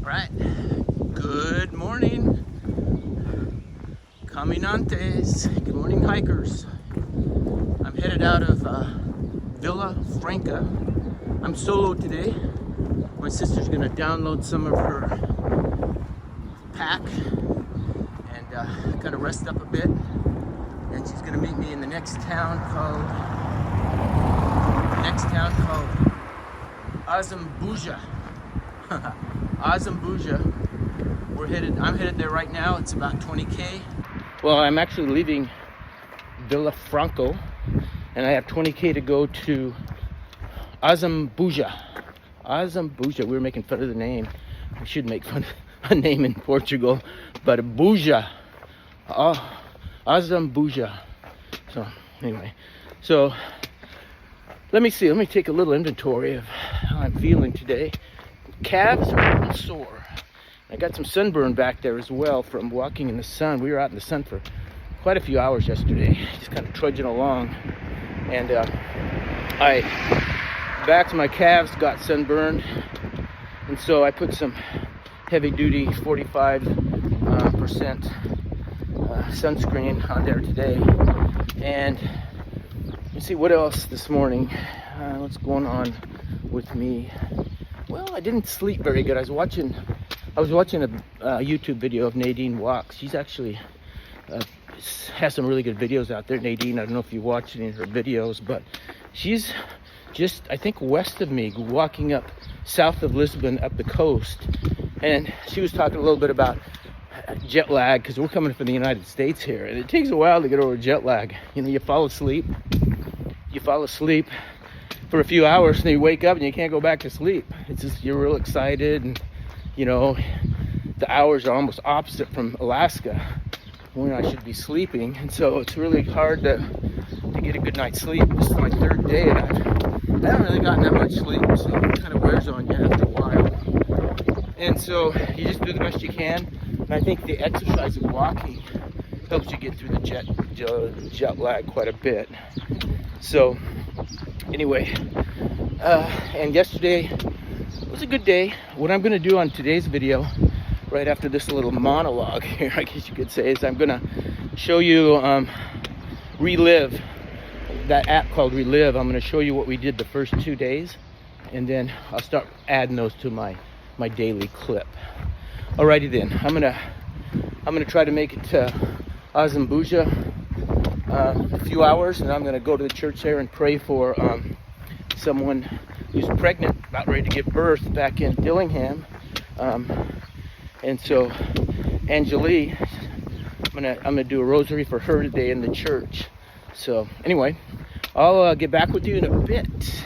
Right. Good morning, caminantes. Good morning, hikers. I'm headed out of Villafranca. I'm solo today. My sister's gonna download some of her pack and kind of rest up a bit. And she's gonna meet me in the next town called AZambia. AZambia. I'm headed there right now. It's about 20k. Well, I'm actually leaving Villafranca and I have 20k to go to AZambia. AZambia. We were making fun of the name. We should make fun of a name in Portugal, but Buja. AZambia. So anyway, so let me take a little inventory of how I'm feeling today. Calves are a little sore. I got some sunburn back there as well from walking in the sun. We were out in the sun for quite a few hours yesterday, just kind of trudging along. And my calves got sunburned, and so I put some heavy-duty 45% sunscreen on there today. And let's see what else this morning. What's going on with me? Well, I didn't sleep very good. I was watching a YouTube video of Nadine walks. She's actually has some really good videos out there. Nadine, I don't know if you watch any of her videos, but she's just, I think, west of me, walking up south of Lisbon, up the coast. And she was talking a little bit about jet lag, because we're coming from the United States here, and it takes a while to get over jet lag. You know, you fall asleep for a few hours, and then you wake up and you can't go back to sleep. It's just, you're real excited, and you know, the hours are almost opposite from Alaska when I should be sleeping, and so it's really hard to get a good night's sleep. This is my third day, and I haven't really gotten that much sleep, so it kind of wears on you after a while. And so you just do the best you can, and I think the exercise of walking helps you get through the jet lag quite a bit. So anyway, and yesterday was a good day. What I'm going to do on today's video, right after this little monologue here, I guess you could say, is I'm going to show you Relive, that app called Relive. I'm going to show you what we did the first 2 days, and then I'll start adding those to my daily clip. Alrighty then, I'm gonna try to make it to AZambia a few hours, and I'm gonna go to the church there and pray for someone who's pregnant, about ready to give birth back in Dillingham. And so Angelie, I'm gonna do a rosary for her today in the church. So anyway, I'll get back with you in a bit.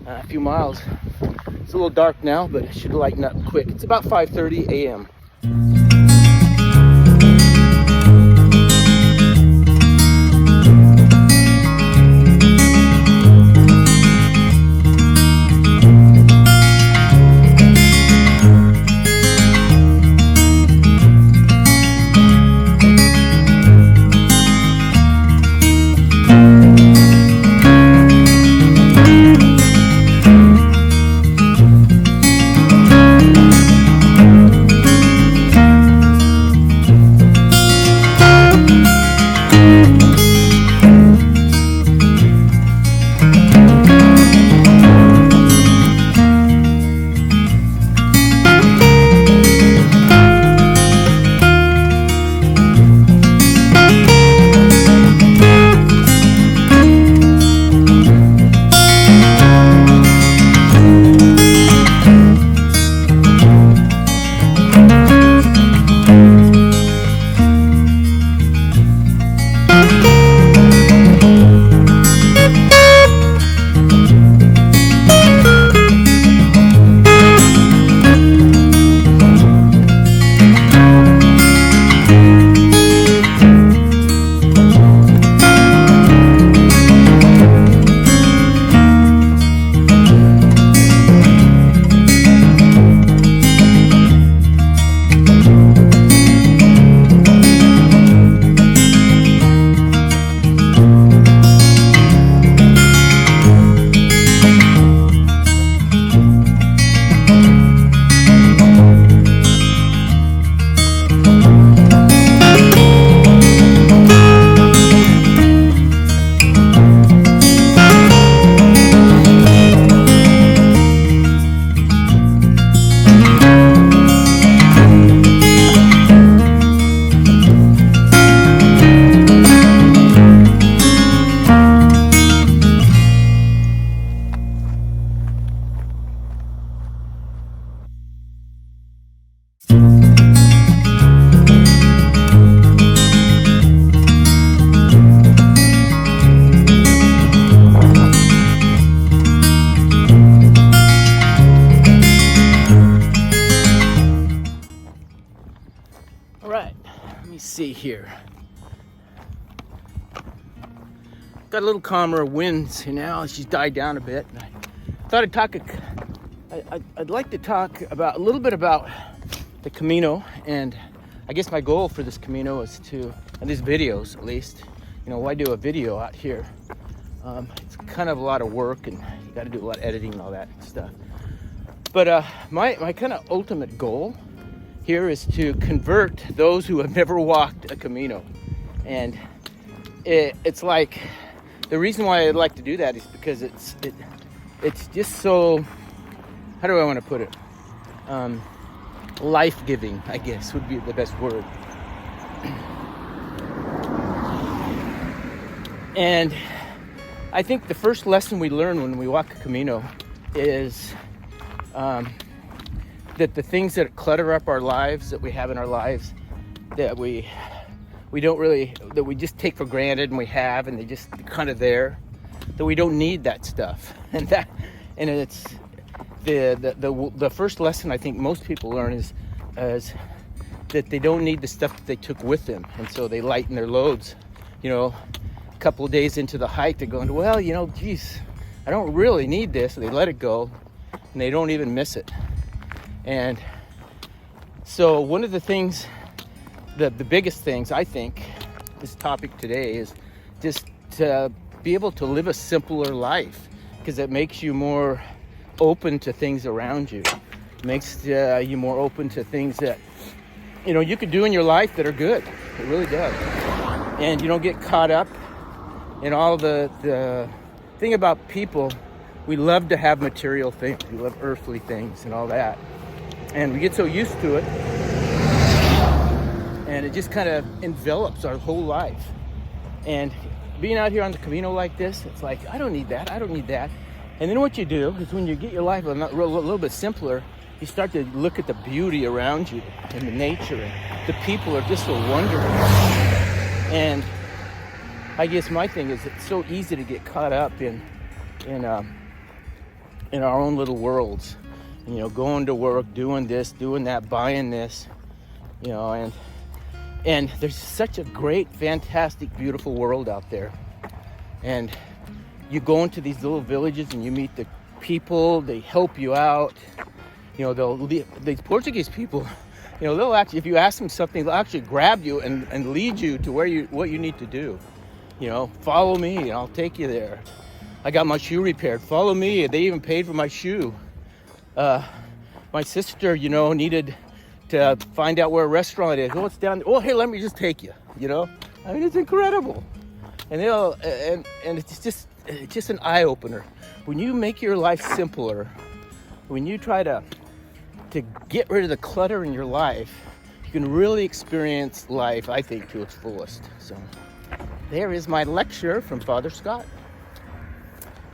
A few miles. It's a little dark now, but it should lighten up quick. It's about 5:30 a.m. All right, let me see here. Got a little calmer winds now. She's died down a bit. I thought I'd like to talk about a little bit about the Camino, and I guess my goal for this Camino is to, and these videos at least, why do a video out here? It's kind of a lot of work, and you got to do a lot of editing and all that stuff. But my kind of ultimate goal here is to convert those who have never walked a Camino. And it's like, the reason why I'd like to do that is because it's just so, how do I want to put it? Life-giving, I guess, would be the best word. And I think the first lesson we learn when we walk a Camino is that the things that clutter up our lives, that we have in our lives, that we don't really, that we just take for granted and we have, and they just kind of there, that we don't need that stuff. And it's the first lesson I think most people learn is that they don't need the stuff that they took with them, and so they lighten their loads. A couple of days into the hike, they're going, well, geez, I don't really need this. So they let it go, and they don't even miss it. And so one of the things, the biggest things I think, this topic today is just to be able to live a simpler life, because it makes you more open to things around you. It makes you more open to things that you could do in your life that are good. It really does. And you don't get caught up in all the thing about people. We love to have material things. We love earthly things and all that. And we get so used to it, and it just kind of envelops our whole life. And being out here on the Camino like this, it's like, I don't need that, I don't need that. And then what you do is, when you get your life a little bit simpler, you start to look at the beauty around you and the nature, and the people are just so wonderful. And I guess my thing is, it's so easy to get caught up in our own little worlds. Going to work, doing this, doing that, buying this, and there's such a great, fantastic, beautiful world out there. And you go into these little villages and you meet the people, they help you out. These Portuguese people, they'll actually, if you ask them something, they'll actually grab you and lead you to what you need to do. Follow me and I'll take you there. I got my shoe repaired, follow me. They even paid for my shoe. My sister, needed to find out where a restaurant is. Oh, it's down there. Oh, hey, let me just take you. It's incredible. And it's just an eye opener. When you make your life simpler, when you try to get rid of the clutter in your life, you can really experience life, I think, to its fullest. So there is my lecture from Father Scott.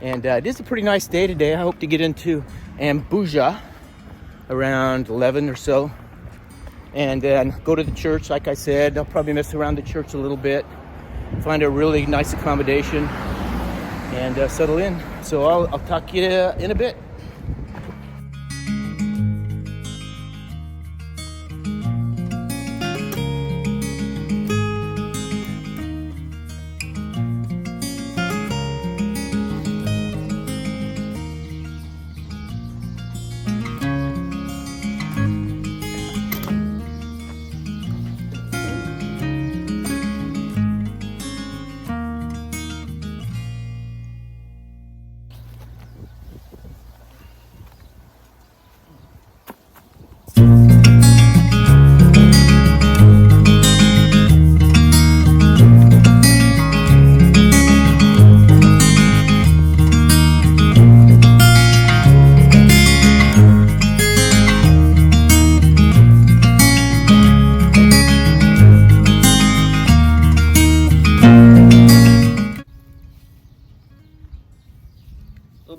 And it is a pretty nice day today. I hope to get into Ambuja around 11 or so, and then go to the church. Like I said, I'll probably mess around the church a little bit, find a really nice accommodation, and settle in. So I'll talk to you in a bit.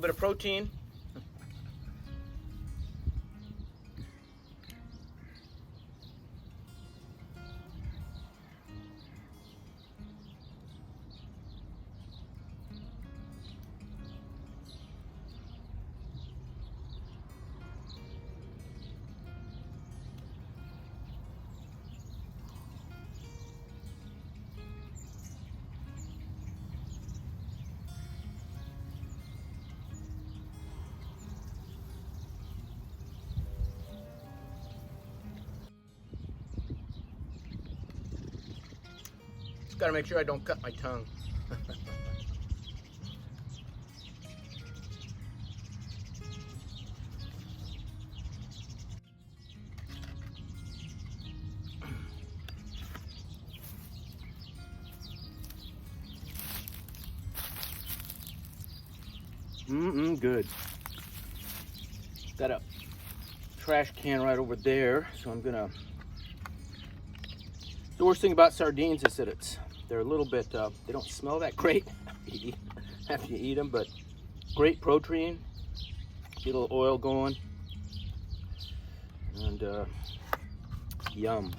little bit of protein. Gotta make sure I don't cut my tongue. Good. Got a trash can right over there, so I'm gonna. The worst thing about sardines is that they're a little bit, they don't smell that great after you eat them, but great protein, get a little oil going, and yum.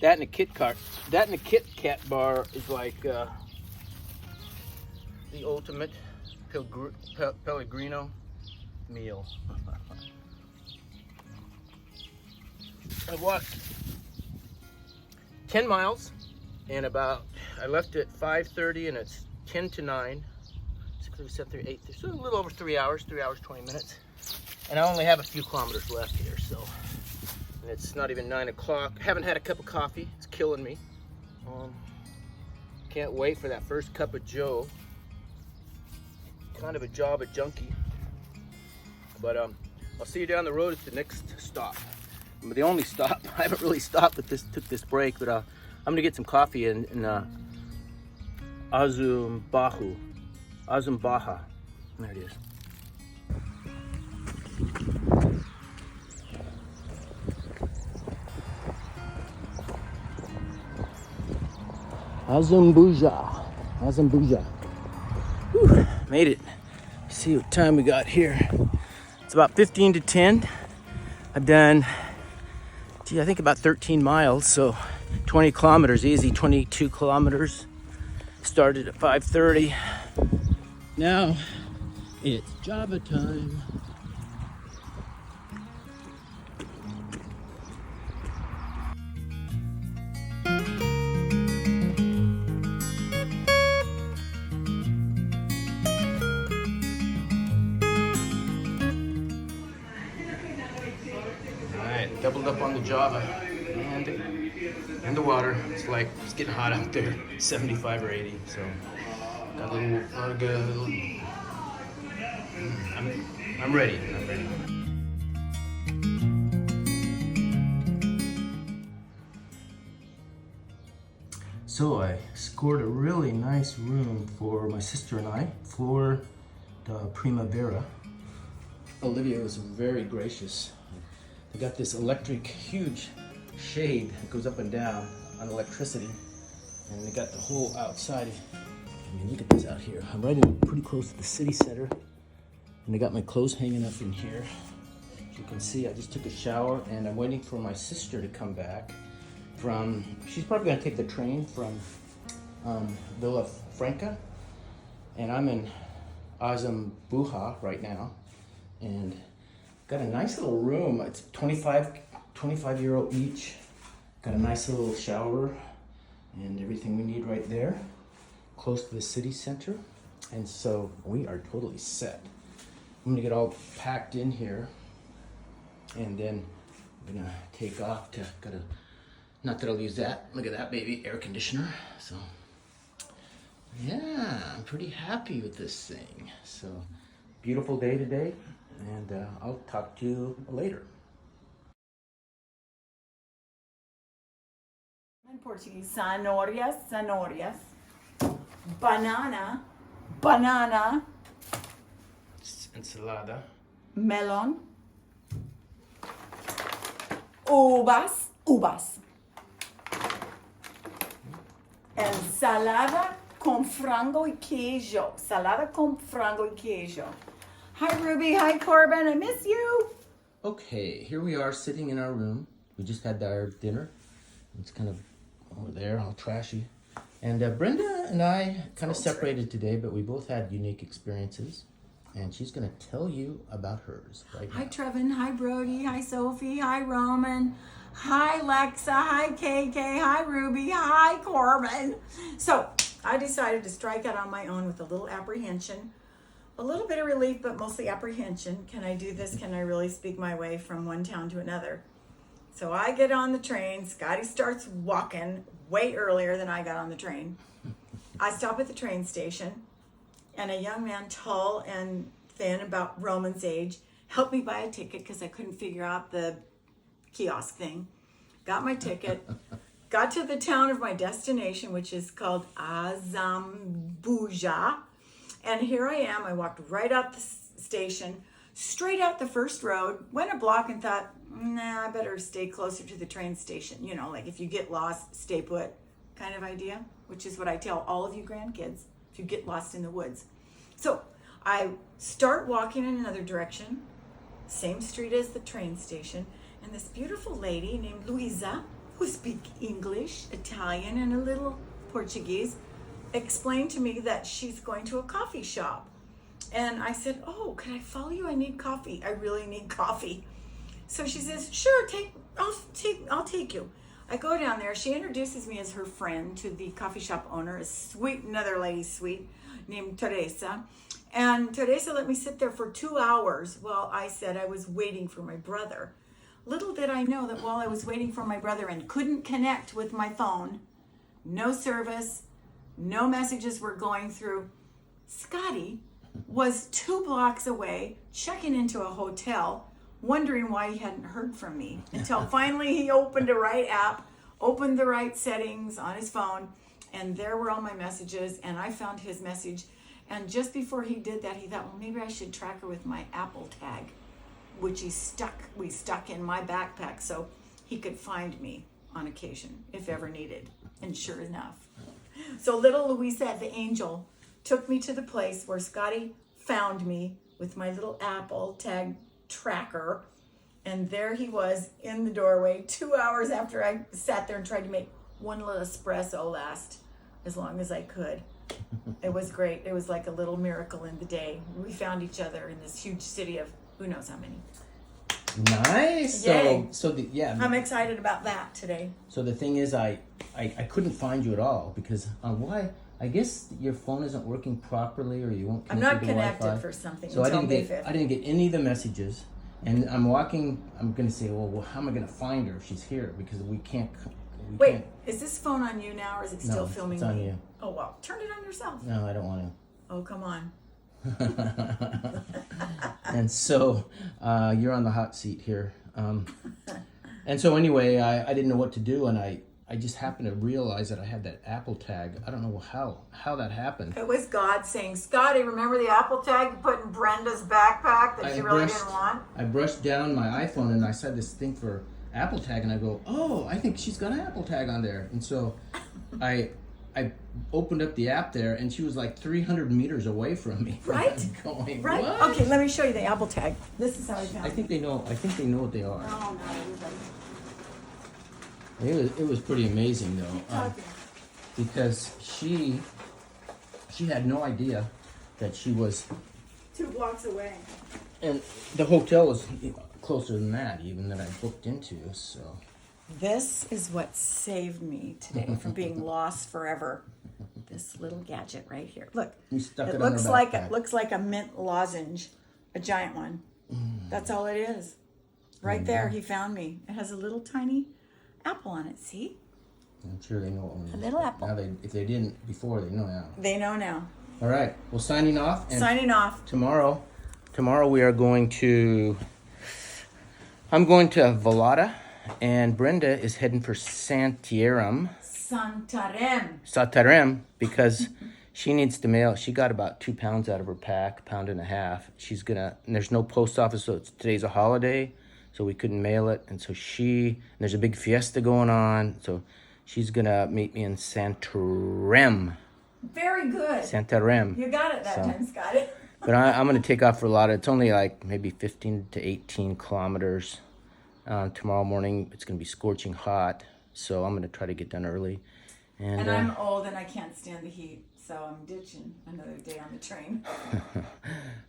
That and a Kit Kat bar is like the ultimate Pellegrino meal. I've walked 10 miles and I left at 5:30 and it's 10 to 9. 6, 7, 3, 8, so a little over 3 hours, 3 hours, 20 minutes. And I only have a few kilometers left here, so. And it's not even 9 o'clock. Haven't had a cup of coffee, it's killing me. Can't wait for that first cup of Joe. Kind of a Java junkie. But I'll see you down the road at the next stop. The only stop. I haven't really stopped took this break, but I'm gonna get some coffee in AZambia. There it is. AZambia. Whew, made it. Let's see what time we got here. It's about 15 to 10. I've done, I think about 13 miles, so 20 kilometers easy, 22 kilometers. Started at 5:30. Now it's Java time. Doubled up on the Java and the water. It's getting hot out there, 75 or 80. So got a little good. I'm ready. So I scored a really nice room for my sister and I, Flor de Primavera. Olivia was very gracious. They got this electric, huge shade that goes up and down on electricity. And they got the whole outside. I mean, look at this out here. I'm right in pretty close to the city center. And they got my clothes hanging up in here. As you can see, I just took a shower and I'm waiting for my sister to come back she's probably gonna take the train from Villafranca. And I'm in AZambia right now. And got a nice little room. It's 25 euro each. Got a nice little shower and everything we need right there. Close to the city center. And so we are totally set. I'm gonna get all packed in here and then I'm gonna take off to, not that I'll use that. Look at that baby, air conditioner. So yeah, I'm pretty happy with this thing. So beautiful day today. And I'll talk to you later. In Portuguese, zanorias. Banana. Ensalada. Melon. Uvas. Ensalada com frango e queijo. Salada com frango e queijo. Hi, Ruby. Hi, Corbin. I miss you. Okay, here we are sitting in our room. We just had our dinner. It's kind of over there, all trashy. And Brenda and I kind of separated today, but we both had unique experiences. And she's going to tell you about hers right now. Hi, Trevin. Hi, Brody. Hi, Sophie. Hi, Roman. Hi, Lexa. Hi, KK. Hi, Ruby. Hi, Corbin. So I decided to strike out on my own with a little apprehension. A little bit of relief, but mostly apprehension. Can I do this? Can I really speak my way from one town to another? So I get on the train. Scotty starts walking way earlier than I got on the train. I stop at the train station, and a young man, tall and thin, about Roman's age, helped me buy a ticket because I couldn't figure out the kiosk thing. Got my ticket. Got to the town of my destination, which is called AZambia. And here I am. I walked right out the station, straight out the first road, went a block and thought, nah, I better stay closer to the train station. You know, like if you get lost, stay put kind of idea, which is what I tell all of you grandkids if you get lost in the woods. So I start walking in another direction, same street as the train station, and this beautiful lady named Luisa, who speaks English, Italian, and a little Portuguese, explained to me that she's going to a coffee shop. And I said, oh, can I follow you? I need coffee. I really need coffee. So she says, sure, I'll take you. I go down there. She introduces me as her friend to the coffee shop owner, another lady sweet, named Teresa. And Teresa let me sit there for 2 hours while I said I was waiting for my brother. Little did I know that while I was waiting for my brother and couldn't connect with my phone, no service, no messages were going through, Scotty was 2 blocks away, checking into a hotel, wondering why he hadn't heard from me, until finally he opened the right app, opened the right settings on his phone, and there were all my messages, and I found his message. And just before he did that, he thought, well, maybe I should track her with my Apple tag, which we stuck in my backpack so he could find me on occasion, if ever needed. And sure enough. So little Louisa, the angel, took me to the place where Scotty found me with my little Apple tag tracker. And there he was in the doorway 2 hours after I sat there and tried to make one little espresso last as long as I could. It was great. It was like a little miracle in the day. We found each other in this huge city of who knows how many. Nice. Yay. Yeah. I'm excited about that today. So the thing is, I couldn't find you at all because why? I guess your phone isn't working properly, or you won't connect. I'm not to connected Wi-Fi. for something So until I May 5th. didn't get any of the messages, and I'm walking. I'm gonna say, well, how am I gonna find her if she's here? Because we can't. Wait, is this phone on you now, or is it still No, filming it's on me? you. Oh well, turn it on yourself. No, I don't want Oh come on. to. And so you're on the hot seat here. And so anyway, I didn't know what to do, and I just happened to realize that I had that Apple tag. I don't know how that happened. It was God saying, Scotty, remember the Apple tag you put in Brenda's backpack that you really didn't want? I brushed down my iPhone and I saw this thing for Apple tag, and I go, oh, I think she's got an Apple tag on there. And so I opened up the app there, and she was like 300 meters away from me. Right? Going, Right? what? Okay, let me show you the Apple tag. This is how I found I it. think they know what they are. Oh, no, everybody. It was pretty amazing though, Talking. because she had no idea that she was, 2 blocks away. and the hotel was closer than that even that I booked into. So This is what saved me today from being lost forever. This little gadget right here. Look, you stuck it it on looks her like backpack. looks like a mint lozenge, a giant one. That's all it is. Right there, he found me. It has a little tiny apple on it. See? I'm sure they know what one it A is. little apple. Now if they didn't before, they know now. They know now. All right. Well, signing off. And Signing off. tomorrow we are going to. I'm going to Villada, and Brenda is heading for Santarém, because she needs to mail. She got about 2 pounds out of her pack, 1.5 pounds. And there's no post office, so today's a holiday, so we couldn't mail it. And so and there's a big fiesta going on, so she's gonna meet me in Santarém. Very good. Santarém. You got it that time, Scotty. But I'm going to take off for Villada. It's only like maybe 15 to 18 kilometers. Tomorrow morning, it's going to be scorching hot. So I'm going to try to get done early. And I'm old and I can't stand the heat, so I'm ditching another day on the train.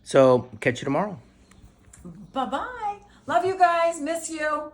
So catch you tomorrow. Bye-bye. Love you guys. Miss you.